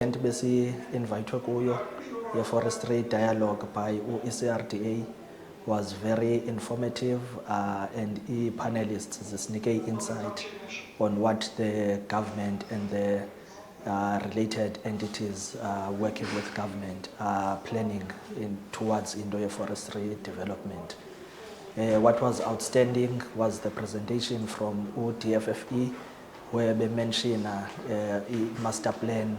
Besi invitwe kuyo ye-forestry dialogue by ECRDA was very informative and panelists zisinike insight on what the government and the related entities working with government are planning towards into forestry development. What was outstanding was the presentation from DFFE, where they mention master plan,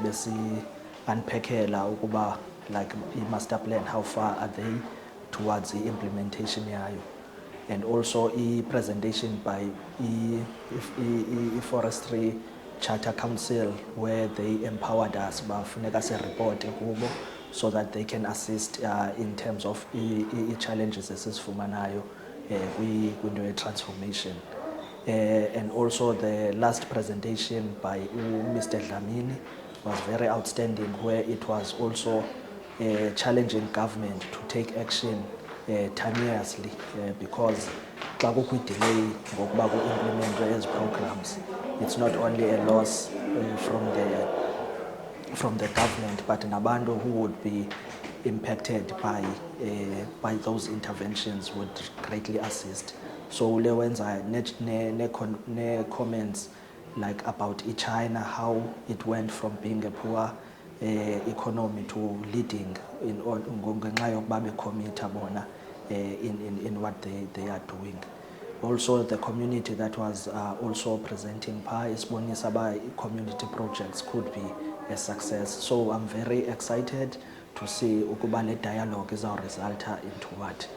besi unpackela ukuba like master plan, how far are they towards the implementation yayo, and also presentation by forestry charter council, where they empowered us bafuneka se report kubo so that they can assist in terms of challenges esizifumanayo kwinto transformation. And also the last presentation by Mr. Dlamini was very outstanding, where it was also challenging government to take action timeously because xa kukho delay ngokuba ku-implement as programs, it's not only a loss from the government, but nabantu who would be impacted by those interventions would greatly assist. So lewenza ne comments like about China, how it went from being a poor economy to leading in what they are doing. Also the community that was also presenting community projects could be a success. So I'm very excited to see ukuba le dialogue is our result into what